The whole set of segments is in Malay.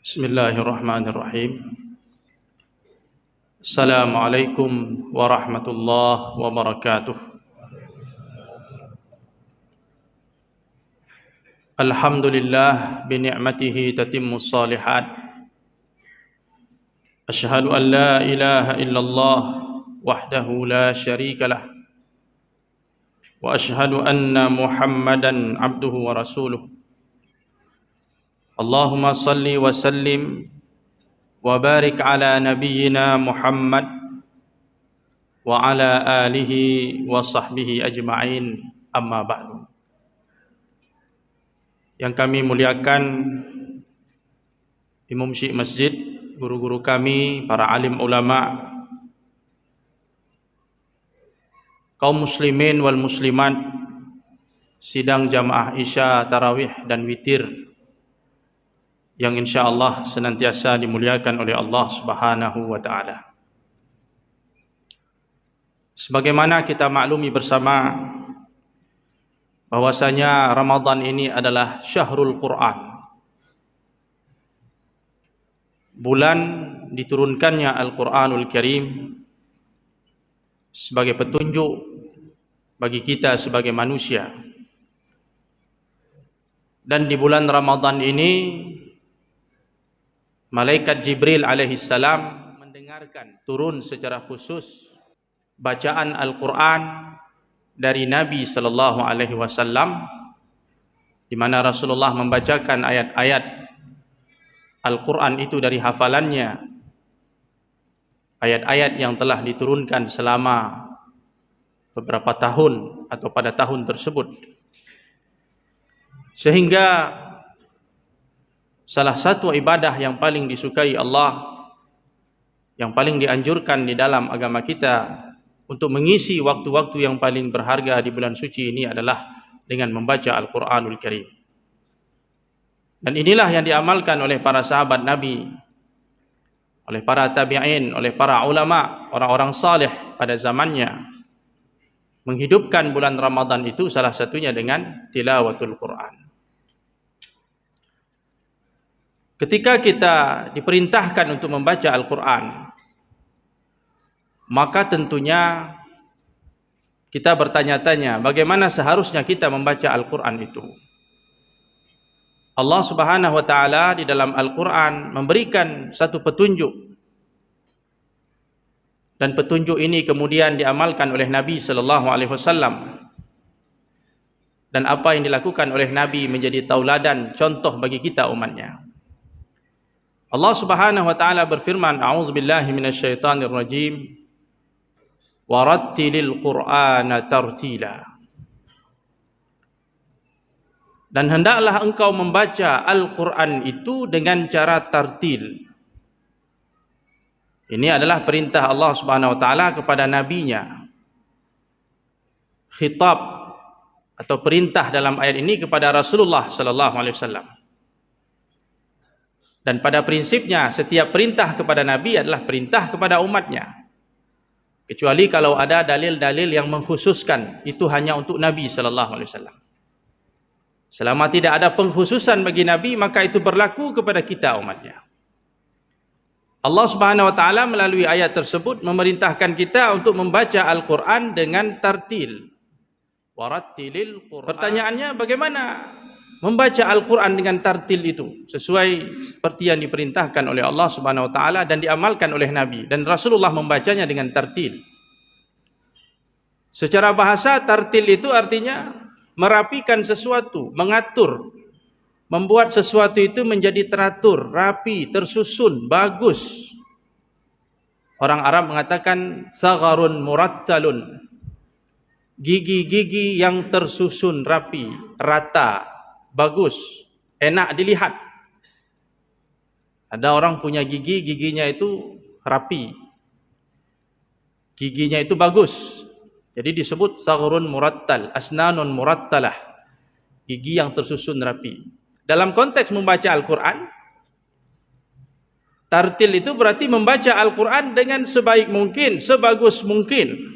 Bismillahirrahmanirrahim. Assalamualaikum warahmatullahi wabarakatuh. Alhamdulillah bi ni'matihi tatimmus shalihat. Asyhadu an la ilaha illallah wahdahu la syarikalah. Wa asyhadu anna Muhammadan abduhu wa rasuluh. Allahumma salli wa sallim wa barik ala nabiyyina Muhammad wa ala alihi wa sahbihi ajma'in, amma ba'du. Yang kami muliakan Imam Syekh Masjid, guru-guru kami, para alim ulama, kaum muslimin wal muslimat, sidang jamaah Isya, Tarawih dan Witir yang insyaallah senantiasa dimuliakan oleh Allah Subhanahu wa taala. Sebagaimana kita maklumi bersama bahwasanya Ramadan ini adalah Syahrul Quran. Bulan diturunkannya Al-Qur'anul Karim sebagai petunjuk bagi kita sebagai manusia. Dan di bulan Ramadan ini Malaikat Jibril alaihissalam mendengarkan turun secara khusus bacaan Al-Quran dari Nabi sallallahu alaihi wasallam, di mana Rasulullah membacakan ayat-ayat Al-Quran itu dari hafalannya, ayat-ayat yang telah diturunkan selama beberapa tahun atau pada tahun tersebut, sehingga salah satu ibadah yang paling disukai Allah, yang paling dianjurkan di dalam agama kita untuk mengisi waktu-waktu yang paling berharga di bulan suci ini adalah dengan membaca Al-Quranul Karim. Dan inilah yang diamalkan oleh para sahabat Nabi, oleh para tabi'in, oleh para ulama, orang-orang saleh pada zamannya, menghidupkan bulan Ramadan itu salah satunya dengan tilawatul Quran. Ketika kita diperintahkan untuk membaca Al-Quran, maka tentunya kita bertanya-tanya bagaimana seharusnya kita membaca Al-Quran itu. Allah Subhanahu wa taala di dalam Al-Quran memberikan satu petunjuk, dan petunjuk ini kemudian diamalkan oleh Nabi sallallahu alaihi wasallam, dan apa yang dilakukan oleh Nabi menjadi tauladan, contoh bagi kita umatnya. Allah Subhanahu wa taala berfirman, a'udzubillahi minasyaitonir rajim, warattilil qur'ana tartila. Dan hendaklah engkau membaca Al-Quran itu dengan cara tartil. Ini adalah perintah Allah Subhanahu wa taala kepada nabinya. Khitab atau perintah dalam ayat ini kepada Rasulullah sallallahu alaihi wasallam. Dan pada prinsipnya setiap perintah kepada Nabi adalah perintah kepada umatnya, kecuali kalau ada dalil-dalil yang mengkhususkan itu hanya untuk Nabi sallallahu alaihi wasallam. Selama tidak ada pengkhususan bagi Nabi, maka itu berlaku kepada kita umatnya. Allah Subhanahu wa taala melalui ayat tersebut memerintahkan kita untuk membaca Al-Quran dengan tartil. Warattilil Quran. Pertanyaannya, bagaimana membaca Al-Quran dengan tartil itu sesuai seperti yang diperintahkan oleh Allah Subhanahu wa taala dan diamalkan oleh Nabi, dan Rasulullah membacanya dengan tartil. Secara bahasa, tartil itu artinya merapikan sesuatu, mengatur, membuat sesuatu itu menjadi teratur, rapi, tersusun, bagus. Orang Arab mengatakan sagharun murattalun, gigi-gigi yang tersusun rapi, rata, bagus, enak dilihat. Ada orang punya gigi, giginya itu rapi, giginya itu bagus, jadi disebut saghrun murattal, asnanun murattalah, gigi yang tersusun rapi. Dalam konteks membaca Al-Quran, tartil itu berarti membaca Al-Quran dengan sebaik mungkin, sebagus mungkin,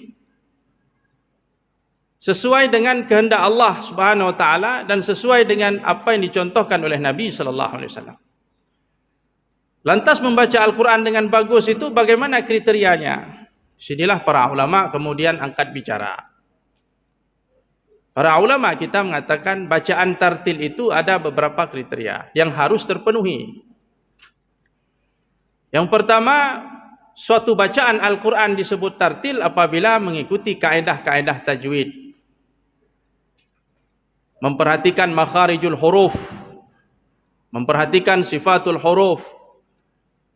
sesuai dengan kehendak Allah Subhanahu wa taala dan sesuai dengan apa yang dicontohkan oleh Nabi sallallahu alaihi wasallam. Lantas membaca Al-Quran dengan bagus itu bagaimana kriterianya? Sinilah para ulama kemudian angkat bicara. Para ulama kita mengatakan bacaan tartil itu ada beberapa kriteria yang harus terpenuhi. Yang pertama, suatu bacaan Al-Quran disebut tartil apabila mengikuti kaedah-kaedah tajwid. Memperhatikan makharijul huruf, memperhatikan sifatul huruf,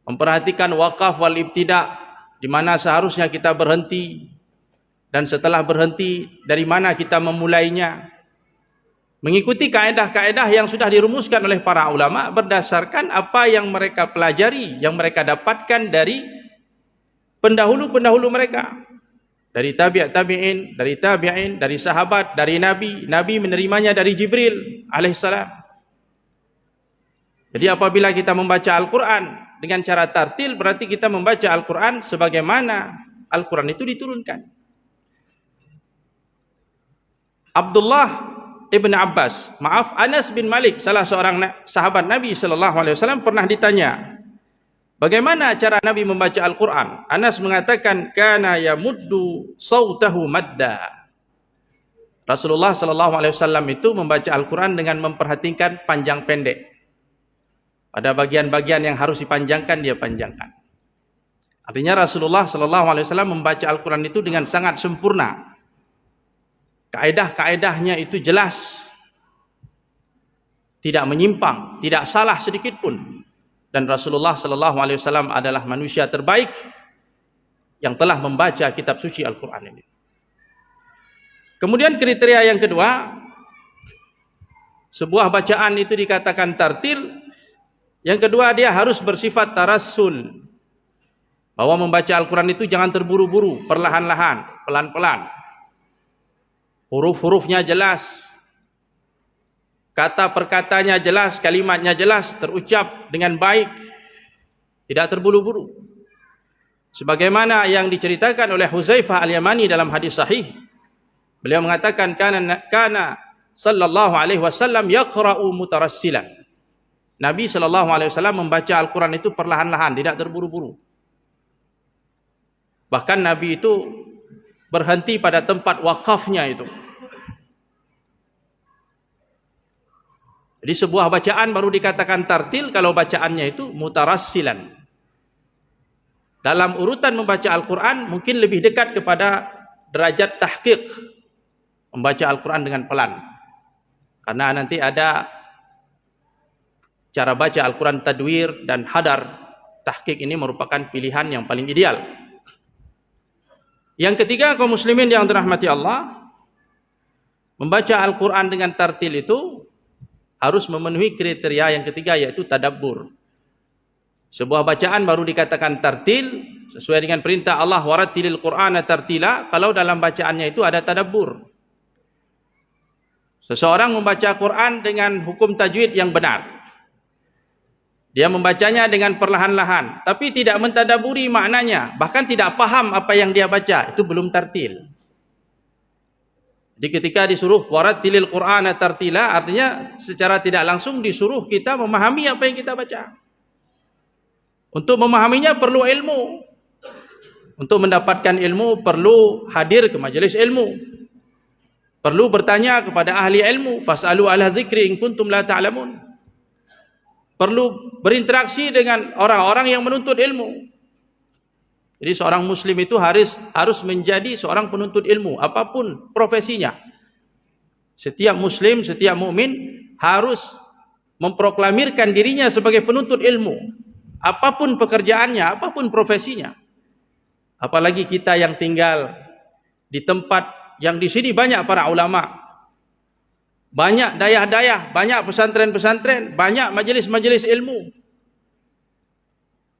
memperhatikan waqaf wal ibtida, di mana seharusnya kita berhenti, dan setelah berhenti dari mana kita memulainya. Mengikuti kaedah-kaedah yang sudah dirumuskan oleh para ulama berdasarkan apa yang mereka pelajari, yang mereka dapatkan dari pendahulu-pendahulu mereka. Dari tabi'in, dari tabi'in, dari sahabat, dari Nabi. Nabi menerimanya dari Jibril alaihissalam. Jadi apabila kita membaca Al-Quran dengan cara tartil, berarti kita membaca Al-Quran sebagaimana Al-Quran itu diturunkan. Abdullah ibn Abbas, Anas bin Malik, salah seorang sahabat Nabi SAW pernah ditanya, bagaimana cara Nabi membaca Al-Quran? Anas mengatakan, kana yamuddu sautahu madda. Rasulullah SAW itu membaca Al-Quran dengan memperhatikan panjang pendek. Pada bagian-bagian yang harus dipanjangkan, dia panjangkan. Artinya Rasulullah SAW membaca Al-Quran itu dengan sangat sempurna. Kaedah-kaedahnya itu jelas, tidak menyimpang, tidak salah sedikit pun. Dan Rasulullah SAW adalah manusia terbaik yang telah membaca kitab suci Al-Quran ini. Kemudian kriteria yang kedua, sebuah bacaan itu dikatakan tartil. Yang kedua, dia harus bersifat tarassul, bahwa membaca Al-Quran itu jangan terburu-buru, perlahan-lahan, pelan-pelan. Huruf-hurufnya jelas, kata perkatanya jelas, kalimatnya jelas, terucap dengan baik, tidak terburu-buru. Sebagaimana yang diceritakan oleh Huzaifah Al-Yamani dalam hadis sahih, beliau mengatakan kana sallallahu alaihi wasallam yaqra'u mutarassilan. Nabi SAW membaca Al-Quran itu perlahan-lahan, tidak terburu-buru. Bahkan Nabi itu berhenti pada tempat wakafnya itu. Jadi sebuah bacaan baru dikatakan tartil kalau bacaannya itu mutarassilan. Dalam urutan membaca Al-Quran mungkin lebih dekat kepada derajat tahqiq, membaca Al-Quran dengan pelan. Karena nanti ada cara baca Al-Quran tadwir dan hadar. Tahqiq ini merupakan pilihan yang paling ideal. Yang ketiga, kaum muslimin yang dirahmati Allah, membaca Al-Quran dengan tartil itu harus memenuhi kriteria yang ketiga, yaitu tadabbur. Sebuah bacaan baru dikatakan tartil sesuai dengan perintah Allah, warattilil Qur'ana tartila, kalau dalam bacaannya itu ada tadabbur. Seseorang membaca Quran dengan hukum tajwid yang benar, dia membacanya dengan perlahan-lahan, tapi tidak mentadaburi maknanya, bahkan tidak paham apa yang dia baca, itu belum tartil. Jadi ketika disuruh warattilil Qur'ana tartila, artinya secara tidak langsung disuruh kita memahami apa yang kita baca. Untuk memahaminya perlu ilmu. Untuk mendapatkan ilmu perlu hadir ke majelis ilmu. Perlu bertanya kepada ahli ilmu, fas'alu ahla dzikri in kuntum la ta'lamun. Perlu berinteraksi dengan orang-orang yang menuntut ilmu. Jadi seorang muslim itu harus menjadi seorang penuntut ilmu, apapun profesinya. Setiap muslim, setiap mukmin harus memproklamirkan dirinya sebagai penuntut ilmu, apapun pekerjaannya, apapun profesinya. Apalagi kita yang tinggal di tempat yang di sini banyak para ulama, banyak dayah-dayah, banyak pesantren-pesantren, banyak majelis-majelis ilmu.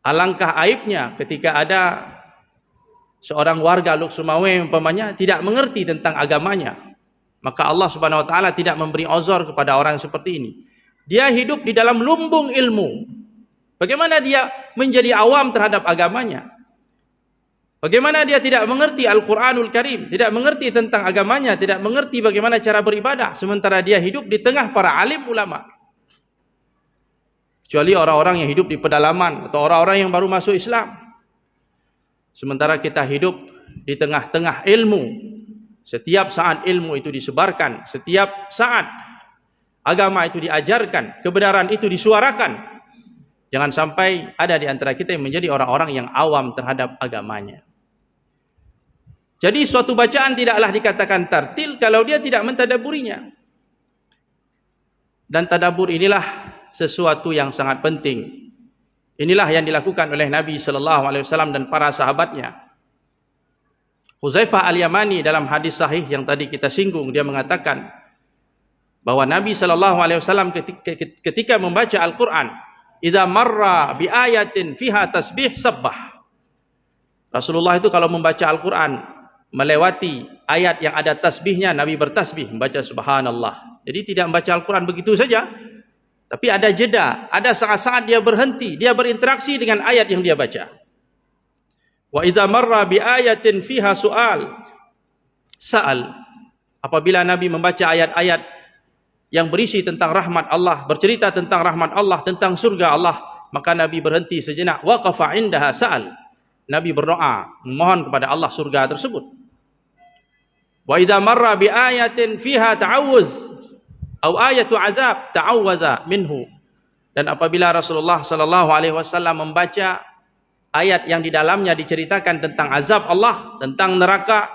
Alangkah aibnya ketika ada seorang warga Luk Sumawe umpamanya tidak mengerti tentang agamanya. Maka Allah Subhanahu wa taala tidak memberi uzur kepada orang seperti ini. Dia hidup di dalam lumbung ilmu. Bagaimana dia menjadi awam terhadap agamanya? Bagaimana dia tidak mengerti Al-Quranul Karim, tidak mengerti tentang agamanya, tidak mengerti bagaimana cara beribadah, sementara dia hidup di tengah para alim ulama. kecuali orang-orang yang hidup di pedalaman atau orang-orang yang baru masuk Islam. Sementara kita hidup di tengah-tengah ilmu, setiap saat ilmu itu disebarkan, setiap saat agama itu diajarkan, kebenaran itu disuarakan. Jangan sampai ada di antara kita yang menjadi orang-orang yang awam terhadap agamanya. Jadi suatu bacaan tidaklah dikatakan tartil kalau dia tidak mentadaburinya. Dan tadabur inilah sesuatu yang sangat penting. Inilah yang dilakukan oleh Nabi SAW dan para sahabatnya. Huzaifah Al-Yamani dalam hadis sahih yang tadi kita singgung, dia mengatakan bahwa Nabi SAW ketika membaca Al-Quran, idza marra bi ayatin fiha tasbih sabbah. Rasulullah itu kalau membaca Al-Quran melewati ayat yang ada tasbihnya, Nabi bertasbih, membaca subhanallah. Jadi tidak membaca Al-Quran begitu saja, tapi ada jeda, ada saat-saat dia berhenti, dia berinteraksi dengan ayat yang dia baca. Wa idza marra bi ayatin fiha su'al sa'al. Apabila Nabi membaca ayat-ayat yang berisi tentang rahmat Allah, bercerita tentang rahmat Allah, tentang surga Allah, maka Nabi berhenti sejenak, waqafa indaha sa'al. Nabi berdoa, memohon kepada Allah surga tersebut. Wa idza marra bi ayatin fiha ta'awuz atau ayatu azab ta'awwaza minhu. Dan apabila Rasulullah SAW membaca ayat yang di dalamnya diceritakan tentang azab Allah, tentang neraka,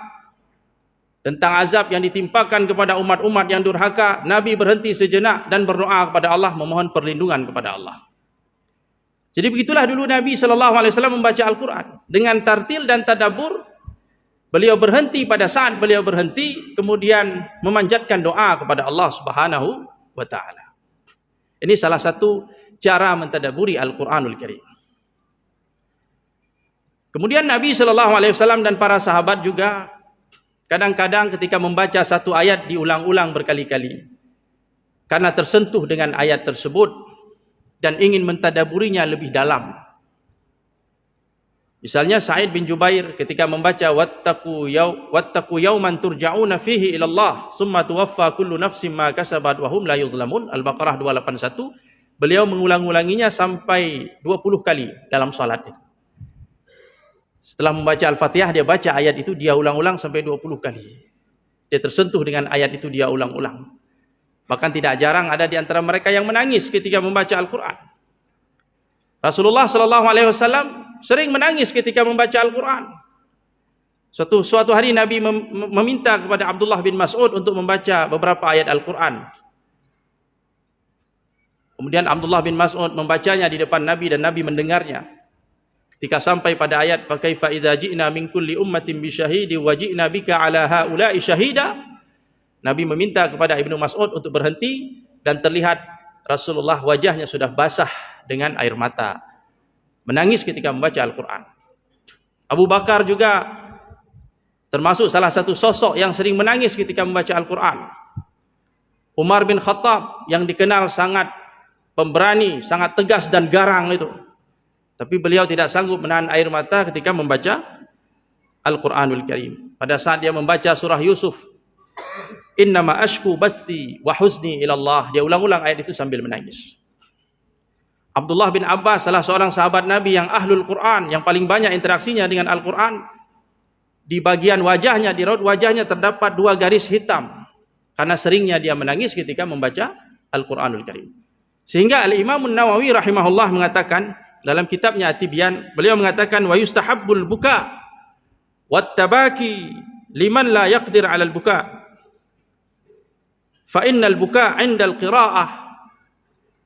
tentang azab yang ditimpakan kepada umat-umat yang durhaka, Nabi berhenti sejenak dan berdoa kepada Allah, memohon perlindungan kepada Allah. Jadi begitulah dulu Nabi SAW membaca Al-Quran dengan tartil dan tadabbur. Beliau berhenti pada saat beliau berhenti, kemudian memanjatkan doa kepada Allah Subhanahu wa Ta'ala. Ini salah satu cara mentadaburi Al-Quranul Karim. Kemudian Nabi SAW dan para sahabat juga kadang-kadang ketika membaca satu ayat diulang-ulang berkali-kali karena tersentuh dengan ayat tersebut dan ingin mentadaburinya lebih dalam. Misalnya Sa'id bin Jubair ketika membaca wattaqu yawman turja'una fihi ila Allah summa tuwaffa kullu nafsin ma kasabat wa hum la yuzlamun, Al-Baqarah 281. Beliau mengulang-ulanginya sampai 20 kali dalam salat itu. Setelah membaca Al-Fatihah, dia baca ayat itu, dia ulang-ulang sampai 20 kali. Dia tersentuh dengan ayat itu, dia ulang-ulang. Bahkan tidak jarang ada di antara mereka yang menangis ketika membaca Al-Quran. Rasulullah SAW sering menangis ketika membaca Al-Quran. Suatu hari Nabi meminta kepada Abdullah bin Mas'ud untuk membaca beberapa ayat Al-Quran. Kemudian Abdullah bin Mas'ud membacanya di depan Nabi dan Nabi mendengarnya. Ketika sampai pada ayat fa kaifa idza ji'na min kulli ummatin bi syahidin wa ji'na bika 'ala haula'i syahida, Nabi meminta kepada Ibnu Mas'ud untuk berhenti dan terlihat Rasulullah wajahnya sudah basah dengan air mata, menangis ketika membaca Al-Quran. Abu Bakar juga termasuk salah satu sosok yang sering menangis ketika membaca Al-Quran. Umar bin Khattab yang dikenal sangat pemberani, sangat tegas dan garang itu, tapi beliau tidak sanggup menahan air mata ketika membaca Al-Quranul Karim. Pada saat dia membaca surah Yusuf, innama ashku bathi wa huzni ilallah, dia ulang-ulang ayat itu sambil menangis. Abdullah bin Abbas, salah seorang sahabat Nabi yang ahlul Quran, yang paling banyak interaksinya dengan Al-Quran, di bagian wajahnya, di raut wajahnya terdapat 2 garis hitam karena seringnya dia menangis ketika membaca Al-Quranul Karim. Sehingga Al-Imam Nawawi rahimahullah mengatakan dalam kitabnya At-Tibyan, beliau mengatakan wa yustahabbul buka wat tabaki liman la yaqdir 'alal buka fa innal buka 'inda al-qira'ah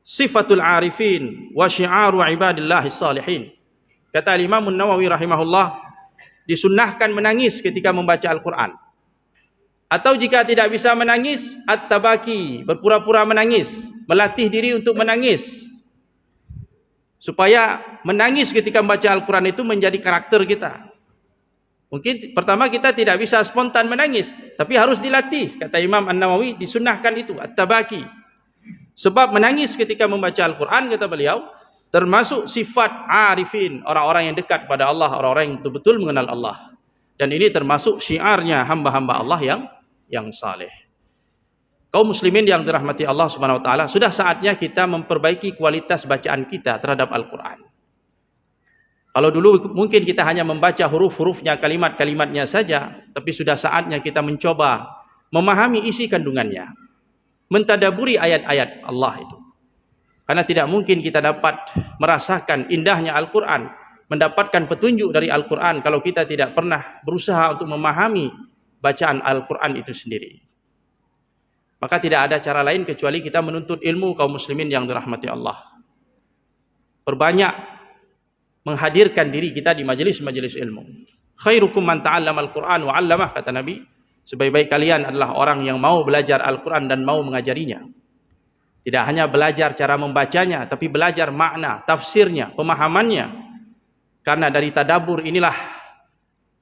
sifatul arifin wa syi'aru ibadillahi salihin. Kata Imam Nawawi rahimahullah, disunnahkan menangis ketika membaca Al-Quran. Atau jika tidak bisa menangis, at-tabaki, berpura-pura menangis, melatih diri untuk menangis. Supaya menangis ketika membaca Al-Quran itu menjadi karakter kita. Mungkin pertama kita tidak bisa spontan menangis, tapi harus dilatih. Kata Imam An-Nawawi, disunnahkan itu, at-tabaki. Sebab menangis ketika membaca Al-Quran, kata beliau, termasuk sifat arifin, orang-orang yang dekat pada Allah, orang-orang yang betul-betul mengenal Allah. Dan ini termasuk syiarnya hamba-hamba Allah yang saleh. Kaum muslimin yang dirahmati Allah Subhanahu wa taala, sudah saatnya kita memperbaiki kualitas bacaan kita terhadap Al-Qur'an. Kalau dulu mungkin kita hanya membaca huruf-hurufnya, kalimat-kalimatnya saja, tapi sudah saatnya kita mencoba memahami isi kandungannya, mentadaburi ayat-ayat Allah itu. Karena tidak mungkin kita dapat merasakan indahnya Al-Qur'an, mendapatkan petunjuk dari Al-Qur'an kalau kita tidak pernah berusaha untuk memahami bacaan Al-Qur'an itu sendiri. Maka tidak ada cara lain kecuali kita menuntut ilmu, kaum muslimin yang dirahmati Allah. Perbanyak menghadirkan diri kita di majelis-majelis ilmu. Khairukum man ta'allama al-Qur'an wa 'allamah, kata Nabi. Sebaik-baik kalian adalah orang yang mau belajar Al-Qur'an dan mau mengajarinya. Tidak hanya belajar cara membacanya, tapi belajar makna, tafsirnya, pemahamannya. Karena dari tadabbur inilah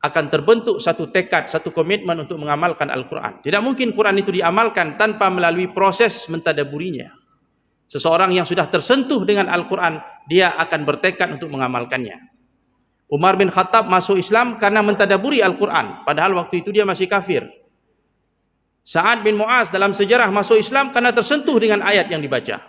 akan terbentuk satu tekad, satu komitmen untuk mengamalkan Al-Quran. Tidak mungkin Quran itu diamalkan tanpa melalui proses mentadaburinya. Seseorang yang sudah tersentuh dengan Al-Quran, dia akan bertekad untuk mengamalkannya. Umar bin Khattab masuk Islam karena mentadaburi Al-Quran, padahal waktu itu dia masih kafir. Sa'ad bin Mu'az dalam sejarah masuk Islam karena tersentuh dengan ayat yang dibaca.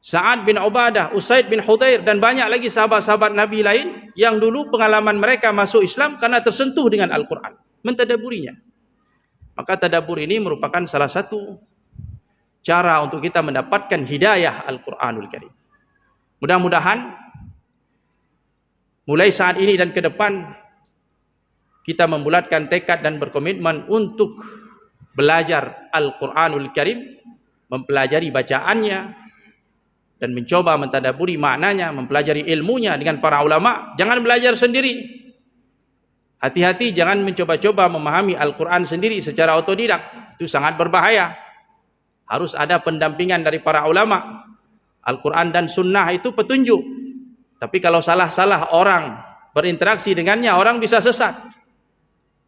Sa'ad bin Ubadah, Usaid bin Hudayr, dan banyak lagi sahabat-sahabat Nabi lain yang dulu pengalaman mereka masuk Islam karena tersentuh dengan Al-Quran, mentadaburinya. Maka tadabbur ini merupakan salah satu cara untuk kita mendapatkan hidayah Al-Quranul Karim. Mudah-mudahan mulai saat ini dan ke depan kita membulatkan tekad dan berkomitmen untuk belajar Al-Quranul Karim, mempelajari bacaannya, dan mencoba mentadaburi maknanya, mempelajari ilmunya dengan para ulama. Jangan belajar sendiri. Hati-hati, jangan mencoba-coba memahami Al-Quran sendiri secara otodidak. Itu sangat berbahaya. Harus ada pendampingan dari para ulama. Al-Quran dan sunnah itu petunjuk. Tapi kalau salah-salah orang berinteraksi dengannya, orang bisa sesat.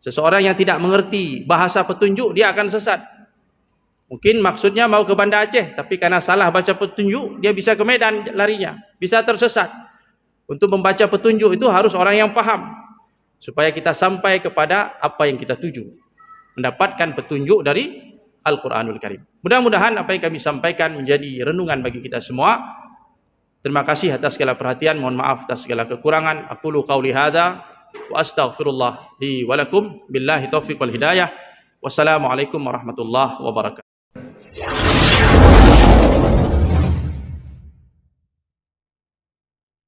Seseorang yang tidak mengerti bahasa petunjuk, dia akan sesat. Mungkin maksudnya mau ke Banda Aceh, tapi karena salah baca petunjuk, dia bisa ke Medan larinya, bisa tersesat. Untuk membaca petunjuk itu harus orang yang paham, supaya kita sampai kepada apa yang kita tuju, mendapatkan petunjuk dari Al-Quranul Karim. Mudah-mudahan apa yang kami sampaikan menjadi renungan bagi kita semua. Terima kasih atas segala perhatian, mohon maaf atas segala kekurangan. Aqulu qauli hadza wa astaghfirullah li wa lakum, billahi taufiq wal hidayah. Wassalamualaikum warahmatullahi wabarakatuh.